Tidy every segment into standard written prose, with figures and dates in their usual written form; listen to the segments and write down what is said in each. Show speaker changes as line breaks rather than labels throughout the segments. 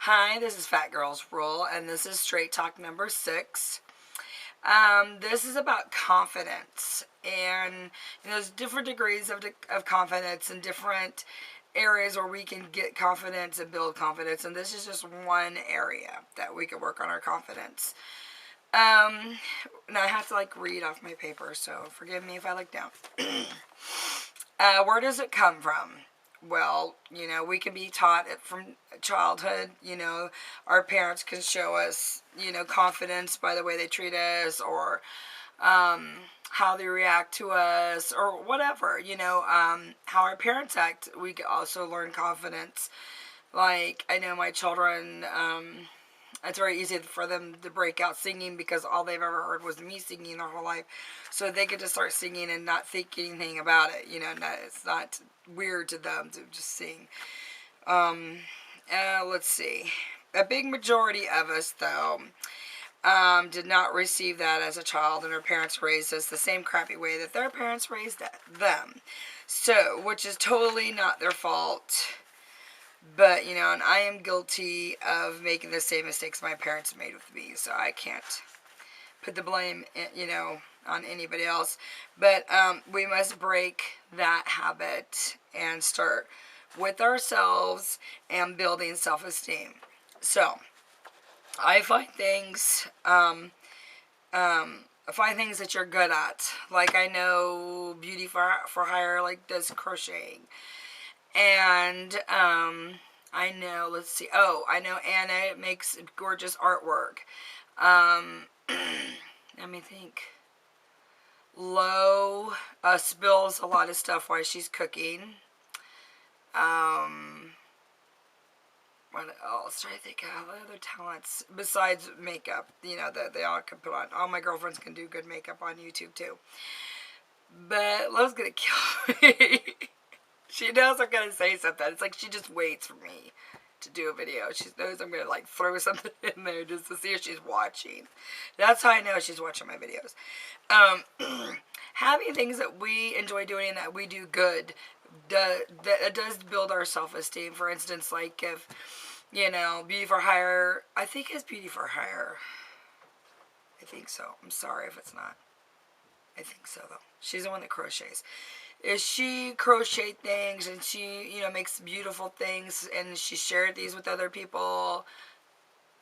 Hi, this is Fat Girls Rule, and this is Straight Talk number 6. This is about confidence, and there's different degrees of confidence and different areas where we can get confidence and build confidence, and this is just one area that we can work on our confidence. Now I have to read off my paper, so forgive me if I look down. Where does it come from? Well, we can be taught it from childhood. Our parents can show us, confidence by the way they treat us, or how they react to us, or whatever. How our parents act, we can also learn confidence. Like, I know my children, it's very easy for them to break out singing because all they've ever heard was me singing their whole life. So they could just start singing and not think anything about it. It's not weird to them to just sing. Let's see. A big majority of us, though, did not receive that as a child, and our parents raised us the same crappy way that their parents raised them. So, which is totally not their fault. But, and I am guilty of making the same mistakes my parents made with me, so I can't put the blame, on anybody else. But we must break that habit and start with ourselves and building self-esteem. So, I find things, that you're good at. Like, I know Beauty for Hire, does crocheting. And, I know, let's see. Oh, I know Anna makes gorgeous artwork. Let me think. Lo spills a lot of stuff while she's cooking. What else? Try to think of other talents besides makeup. That they all can put on. All my girlfriends can do good makeup on YouTube too. But Lo's gonna kill me. She knows I'm gonna say something. It's like she just waits for me to do a video. She knows I'm gonna throw something in there just to see if she's watching. That's how I know she's watching my videos. Having things that we enjoy doing and that we do good, that does build our self-esteem. For instance, like if, Beauty for Hire, I think it's Beauty for Hire. I think so. I'm sorry if it's not. I think so, though. She's the one that crochets. Is she crochet things, and she, makes beautiful things, and she shared these with other people,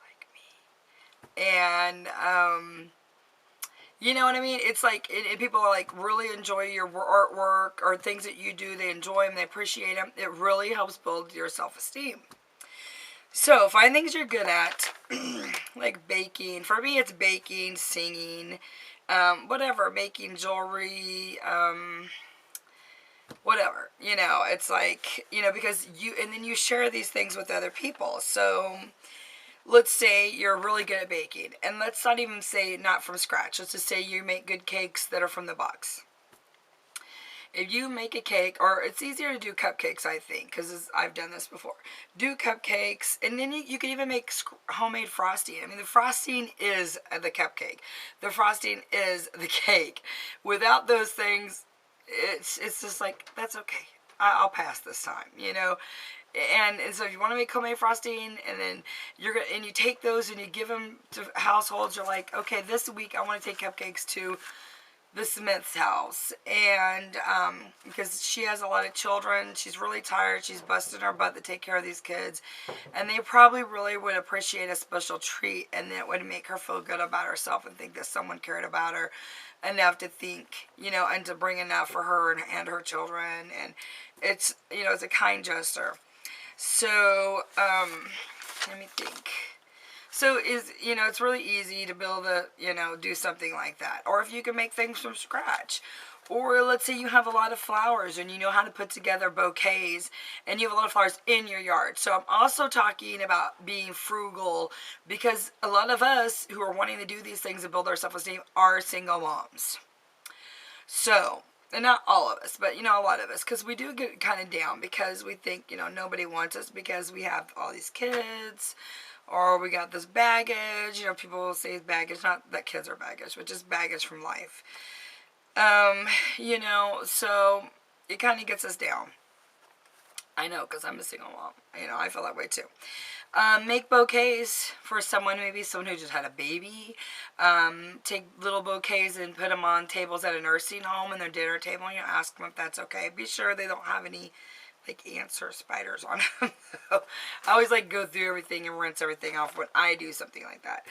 like me. And, you know what I mean? It's like, people are really enjoy your artwork or things that you do. They enjoy them, they appreciate them. It really helps build your self-esteem. So, find things you're good at, like baking. For me, it's baking, singing, whatever, making jewelry, whatever, it's like, because and then you share these things with other people. So, let's say you're really good at baking, and let's not even say not from scratch. Let's just say you make good cakes that are from the box. If you make a cake, or it's easier to do cupcakes, I think, because I've done this before. Do cupcakes, and then you can even make homemade frosting. I mean, the frosting is the cupcake. The frosting is the cake. Without those things, it's just like, that's okay. I'll pass this time, And so if you want to make homemade frosting, and then you take those and you give them to households, you're like, okay, this week I want to take cupcakes to the Smith's house, and because she has a lot of children, she's really tired, she's busting her butt to take care of these kids, and they probably really would appreciate a special treat, and it would make her feel good about herself and think that someone cared about her enough to think, and to bring enough for her and her children, and it's, it's a kind gesture. So, let me think. So it's really easy to build do something like that. Or if you can make things from scratch. Or let's say you have a lot of flowers and you know how to put together bouquets and you have a lot of flowers in your yard. So I'm also talking about being frugal, because a lot of us who are wanting to do these things and build our self-esteem are single moms. So, and not all of us, but a lot of us, because we do get kind of down because we think, nobody wants us because we have all these kids, or we got this baggage. People will say baggage, not that kids are baggage, but just baggage from life. So it kind of gets us down. I know, because I'm a single mom. I feel that way too. Make bouquets for someone, maybe someone who just had a baby. Take little bouquets and put them on tables at a nursing home and their dinner table, and you ask them if that's okay. Be sure they don't have any like ants or spiders on them. I always like go through everything and rinse everything off when I do something like that.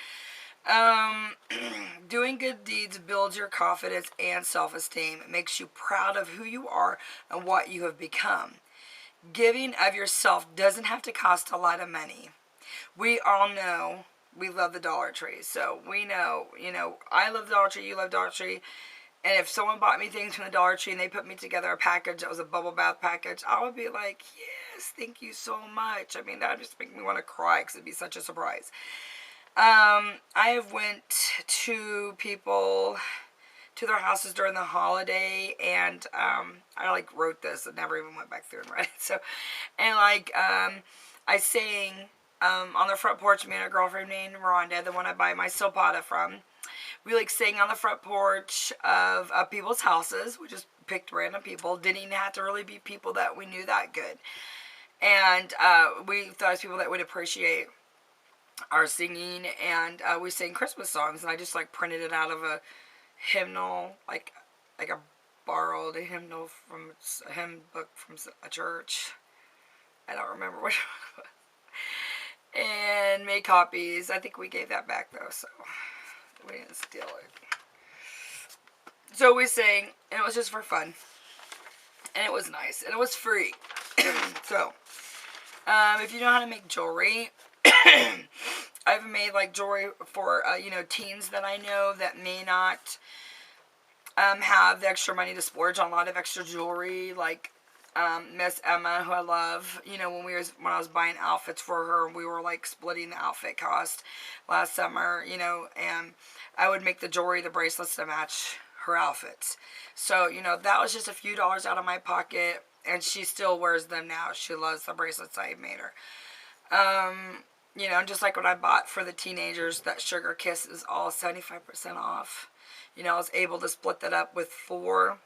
Doing good deeds builds your confidence and self-esteem. It makes you proud of who you are and what you have become. Giving of yourself doesn't have to cost a lot of money. We all know we love the Dollar Tree. So we know, I love Dollar Tree, you love Dollar Tree. And if someone bought me things from the Dollar Tree and they put me together a package that was a bubble bath package, I would be like, yes, thank you so much. I mean, that would just make me want to cry because it'd be such a surprise. I have went to people to their houses during the holiday, and I like wrote this and never even went back through and read it. So, and like I sang on the front porch. Me and a girlfriend named Rhonda, the one I buy my Silpata from. We like sang on the front porch of people's houses. We just picked random people. Didn't even have to really be people that we knew that good, and we thought it was people that would appreciate our singing, and we sang Christmas songs, and I just like printed it out of a hymnal, like a borrowed hymnal from a hymn book from a church. I don't remember which one it was. And made copies. I think we gave that back though, so we didn't steal it. So we sang, and it was just for fun, and it was nice, and it was free. So if you know how to make jewelry, I've made like jewelry for teens that I know that may not have the extra money to splurge on a lot of extra jewelry, like Miss Emma, who I love. When I was buying outfits for her, we were like splitting the outfit cost last summer, and I would make the jewelry, the bracelets to match her outfits. So that was just a few dollars out of my pocket, and she still wears them now. She loves the bracelets I made her. Just like what I bought for the teenagers, that Sugar Kiss is all 75% off. I was able to split that up with 4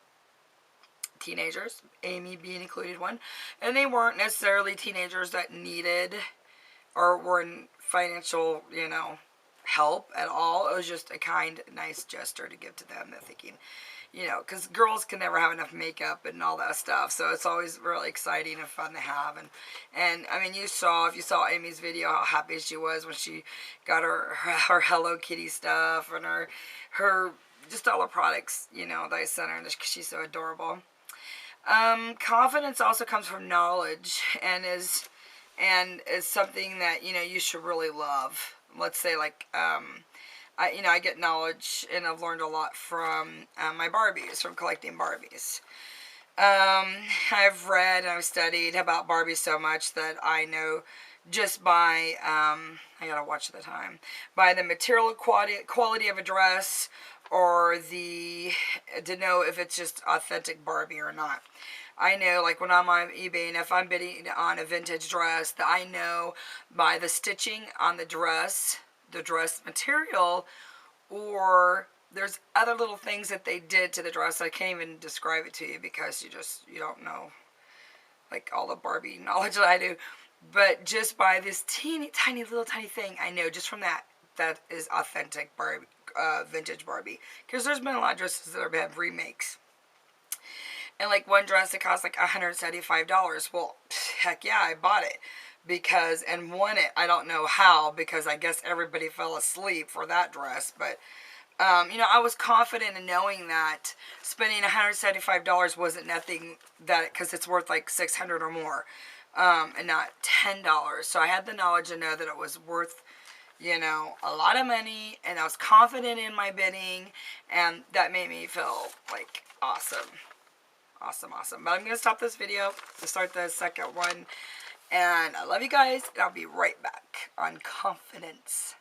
teenagers, Amy being included one. And they weren't necessarily teenagers that needed or were in financial, help at all. It was just a kind, nice gesture to give to them. They're thinking, because girls can never have enough makeup and all that stuff, so it's always really exciting and fun to have. And I mean, if you saw Amy's video, how happy she was when she got her Hello Kitty stuff and her just all her products, that I sent her, and she's so adorable. Confidence also comes from knowledge, and is something that you should really love. Let's say like I get knowledge, and I've learned a lot from my Barbies, from collecting Barbies. I've read and I've studied about Barbies so much that I know just by, I gotta watch the time, by the material quality of a dress, or to know if it's just authentic Barbie or not. I know, like when I'm on eBay and if I'm bidding on a vintage dress, that I know by the stitching on the dress material, or there's other little things that they did to the dress. I can't even describe it to you because you don't know like all the Barbie knowledge that I do. But just by this tiny little thing, I know just from that is authentic Barbie, vintage Barbie. Because there's been a lot of dresses that have had remakes. And like one dress that cost like $175. Well, heck yeah, I bought it. And won it. I don't know how, because I guess everybody fell asleep for that dress. But, I was confident in knowing that spending $175 wasn't nothing, because it's worth like $600 or more, and not $10. So I had the knowledge to know that it was worth, a lot of money, and I was confident in my bidding, and that made me feel like awesome. Awesome. But I'm going to stop this video to start the second one. And I love you guys, and I'll be right back on confidence.